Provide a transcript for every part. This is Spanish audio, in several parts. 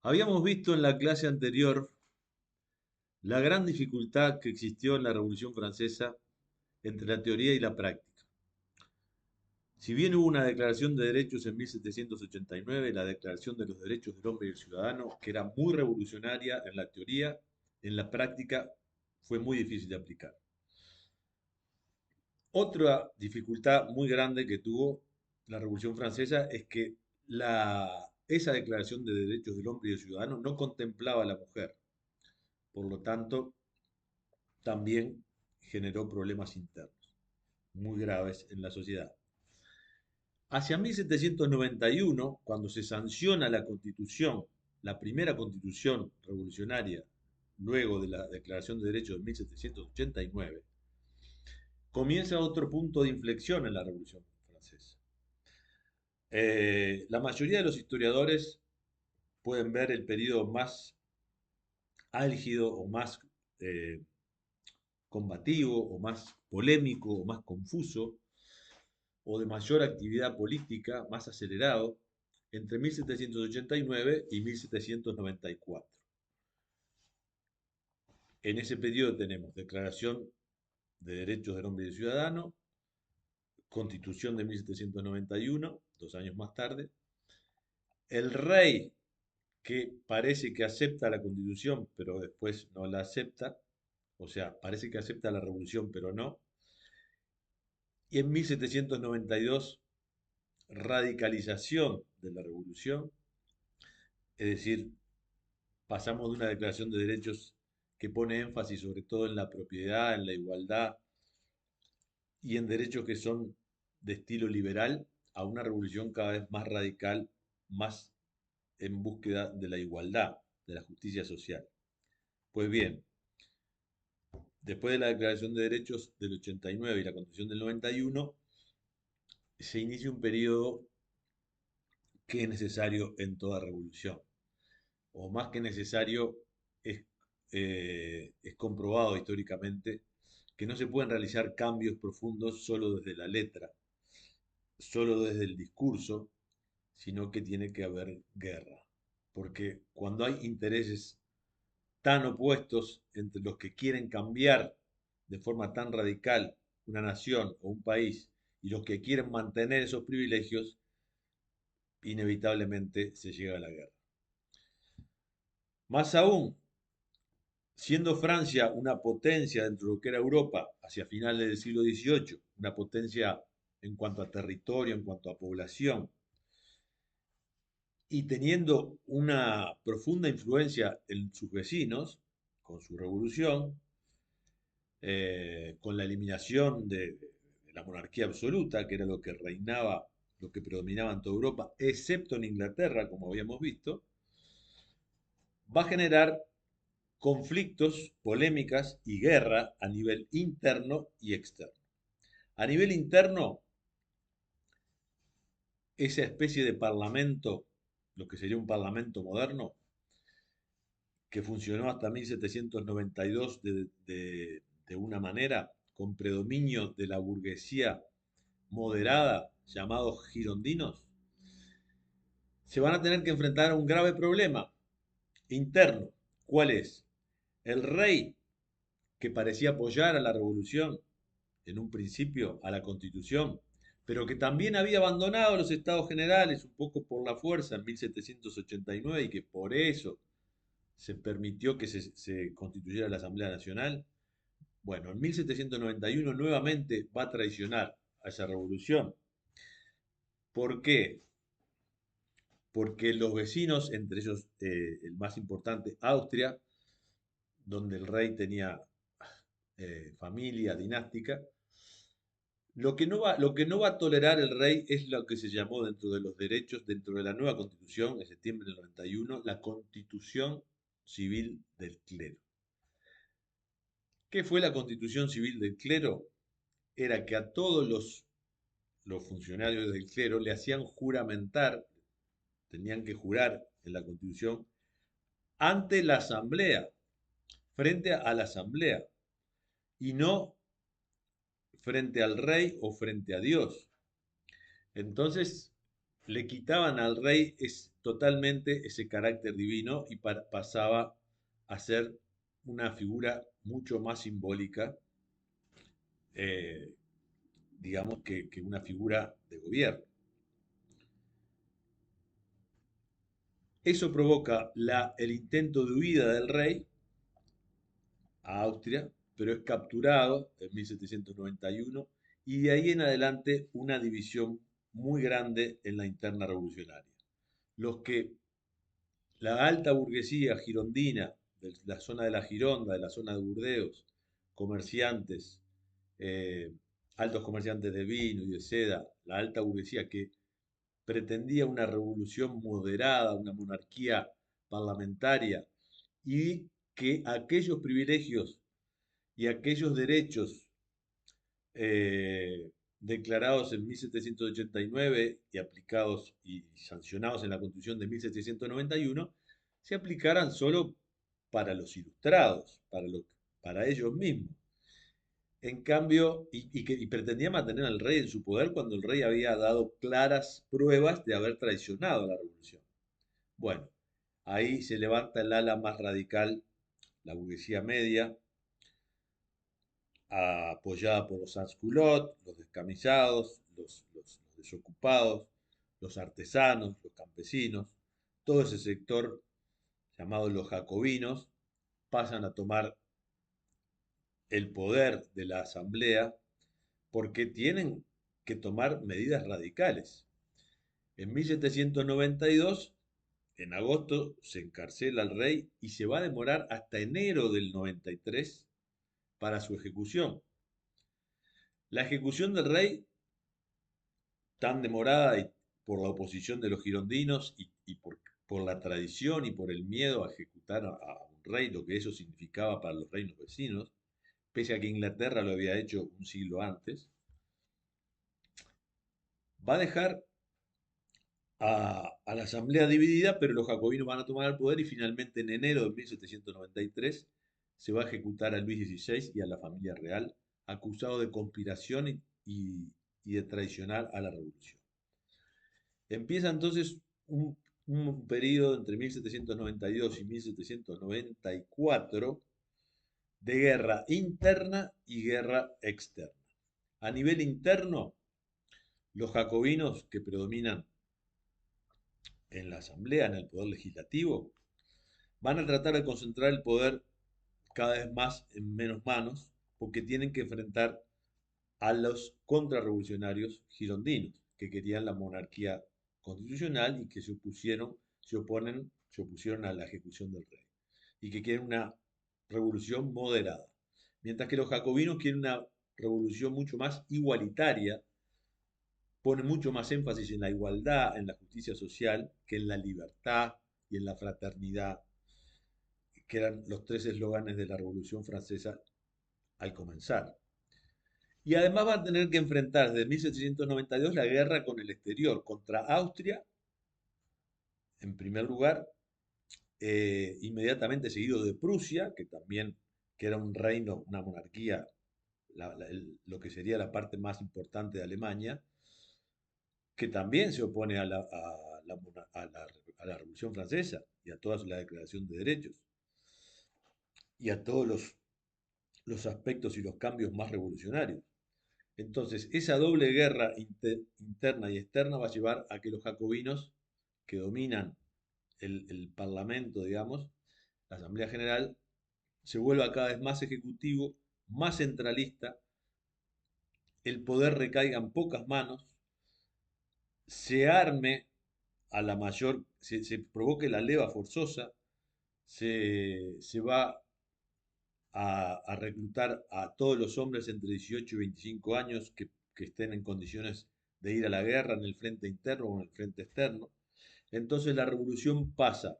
Habíamos visto en la clase anterior la gran dificultad que existió en la Revolución Francesa entre la teoría y la práctica. Si bien hubo una Declaración de Derechos en 1789, la Declaración de los Derechos del Hombre y el Ciudadano, que era muy revolucionaria en la teoría, en la práctica fue muy difícil de aplicar. Otra dificultad muy grande que tuvo la Revolución Francesa es que esa Declaración de Derechos del Hombre y del Ciudadano no contemplaba a la mujer. Por lo tanto, también generó problemas internos muy graves en la sociedad. Hacia 1791, cuando se sanciona la Constitución, la primera Constitución revolucionaria, luego de la Declaración de Derechos de 1789, comienza otro punto de inflexión en la Revolución Francesa. La mayoría de los historiadores pueden ver el periodo más álgido o más eh, combativo o más polémico o más confuso o de mayor actividad política, más acelerado, entre 1789 y 1794. En ese periodo tenemos Declaración de Derechos del Hombre y del Ciudadano, Constitución de 1791, 2 años más tarde, el rey que parece que acepta la Constitución, pero después no la acepta, o sea, parece que acepta la revolución, pero no, y en 1792 radicalización de la revolución, es decir, pasamos de una declaración de derechos que pone énfasis sobre todo en la propiedad, en la igualdad y en derechos que son de estilo liberal, a una revolución cada vez más radical, más en búsqueda de la igualdad, de la justicia social. Pues bien, después de la Declaración de Derechos del 89 y la Constitución del 91, se inicia un periodo que es necesario en toda revolución, o más que necesario, es, es comprobado históricamente que no se pueden realizar cambios profundos solo desde la letra, solo desde el discurso, sino que tiene que haber guerra. Porque cuando hay intereses tan opuestos entre los que quieren cambiar de forma tan radical una nación o un país y los que quieren mantener esos privilegios, inevitablemente se llega a la guerra. Más aún, siendo Francia una potencia dentro de lo que era Europa hacia finales del siglo XVIII, una potencia en cuanto a territorio, en cuanto a población, y teniendo una profunda influencia en sus vecinos, con su revolución, con la eliminación de la monarquía absoluta, que era lo que reinaba, lo que predominaba en toda Europa, excepto en Inglaterra, como habíamos visto, va a generar conflictos, polémicas y guerra a nivel interno y externo. A nivel interno, esa especie de parlamento, lo que sería un parlamento moderno, que funcionó hasta 1792 de una manera, con predominio de la burguesía moderada, llamados girondinos, se van a tener que enfrentar a un grave problema interno. ¿Cuál es? El rey, que parecía apoyar a la revolución, en un principio a la Constitución, pero que también había abandonado los estados generales un poco por la fuerza en 1789 y que por eso se permitió que se constituyera la Asamblea Nacional. Bueno, en 1791 nuevamente va a traicionar a esa revolución. ¿Por qué? Porque los vecinos, entre ellos el más importante, Austria, donde el rey tenía familia dinástica, lo que no va a tolerar el rey es lo que se llamó dentro de los derechos, dentro de la nueva constitución, en septiembre del 91, la constitución civil del clero. ¿Qué fue la constitución civil del clero? Era que a todos los funcionarios del clero le hacían juramentar, tenían que jurar en la constitución, ante la asamblea, frente a la asamblea, y no frente al rey o frente a Dios. Entonces le quitaban al rey totalmente ese carácter divino y pasaba a ser una figura mucho más simbólica, eh, digamos, que una figura de gobierno. Eso provoca el intento de huida del rey a Austria, pero es capturado en 1791 y de ahí en adelante una división muy grande en la interna revolucionaria. Los que la alta burguesía girondina de la zona de la Gironda, de la zona de Burdeos, comerciantes, eh, altos comerciantes de vino y de seda, la alta burguesía que pretendía una revolución moderada, una monarquía parlamentaria y que aquellos privilegios y aquellos derechos declarados en 1789 y aplicados y sancionados en la Constitución de 1791 se aplicaran solo para los ilustrados, para ellos mismos. En cambio, y pretendía mantener al rey en su poder cuando el rey había dado claras pruebas de haber traicionado a la revolución. Bueno, ahí se levanta el ala más radical, la burguesía media, apoyada por los sans-culottes, los descamisados, los desocupados, los artesanos, los campesinos, todo ese sector llamado los jacobinos, pasan a tomar el poder de la asamblea porque tienen que tomar medidas radicales. En 1792, en agosto, se encarcela al rey y se va a demorar hasta enero del 93 para su ejecución. La ejecución del rey, tan demorada y por la oposición de los girondinos y por la tradición y por el miedo a ejecutar a un rey, lo que eso significaba para los reinos vecinos, pese a que Inglaterra lo había hecho un siglo antes, va a dejar a la asamblea dividida, pero los jacobinos van a tomar el poder y finalmente en enero de 1793 se va a ejecutar a Luis XVI y a la familia real, acusado de conspiración y de traicionar a la revolución. Empieza entonces un periodo entre 1792 y 1794 de guerra interna y guerra externa. A nivel interno, los jacobinos que predominan en la asamblea, en el poder legislativo, van a tratar de concentrar el poder cada vez más en menos manos, porque tienen que enfrentar a los contrarrevolucionarios girondinos, que querían la monarquía constitucional y que se opusieron a la ejecución del rey, y que quieren una revolución moderada. Mientras que los jacobinos quieren una revolución mucho más igualitaria, ponen mucho más énfasis en la igualdad, en la justicia social, que en la libertad y en la fraternidad, que eran los tres eslóganes de la Revolución Francesa al comenzar. Y además van a tener que enfrentar desde 1792 la guerra con el exterior, contra Austria, en primer lugar, inmediatamente seguido de Prusia, que también que era un reino, una monarquía, lo que sería la parte más importante de Alemania, que también se opone a la Revolución Francesa y a toda la Declaración de Derechos y a todos los aspectos y los cambios más revolucionarios. Entonces, esa doble guerra interna y externa va a llevar a que los jacobinos, que dominan el parlamento, digamos, la Asamblea General, se vuelva cada vez más ejecutivo, más centralista, el poder recaiga en pocas manos, se arme a la mayor, se provoque la leva forzosa, se va a reclutar a todos los hombres entre 18 y 25 años que estén en condiciones de ir a la guerra en el frente interno o en el frente externo. Entonces la revolución pasa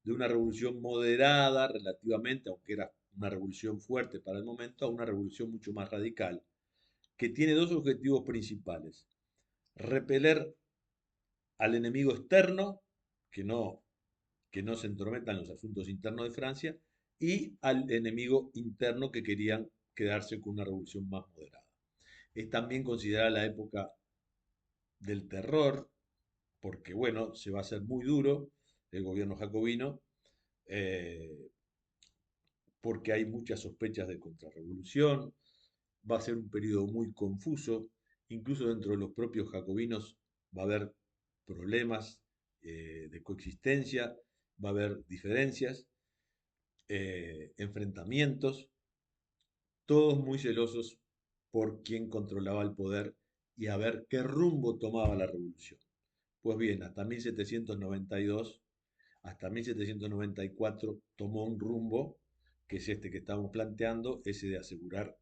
de una revolución moderada relativamente, aunque era una revolución fuerte para el momento, a una revolución mucho más radical, que tiene dos objetivos principales. Repeler al enemigo externo, que no, que no se entrometa en los asuntos internos de Francia, y al enemigo interno que querían quedarse con una revolución más moderada. Es también considerada la época del terror, porque bueno, se va a hacer muy duro el gobierno jacobino, eh, porque hay muchas sospechas de contrarrevolución, va a ser un periodo muy confuso, incluso dentro de los propios jacobinos va a haber problemas de coexistencia, va a haber diferencias, enfrentamientos, todos muy celosos por quién controlaba el poder y a ver qué rumbo tomaba la revolución. Pues bien, hasta 1792, hasta 1794 tomó un rumbo, que es este que estamos planteando, ese de asegurar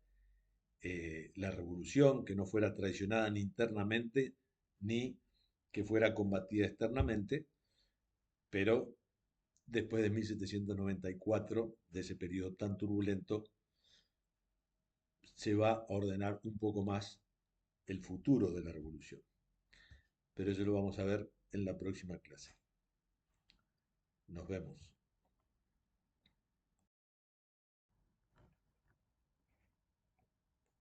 la revolución, que no fuera traicionada ni internamente, ni que fuera combatida externamente, pero después de 1794, de ese periodo tan turbulento, se va a ordenar un poco más el futuro de la revolución. Pero eso lo vamos a ver en la próxima clase. Nos vemos.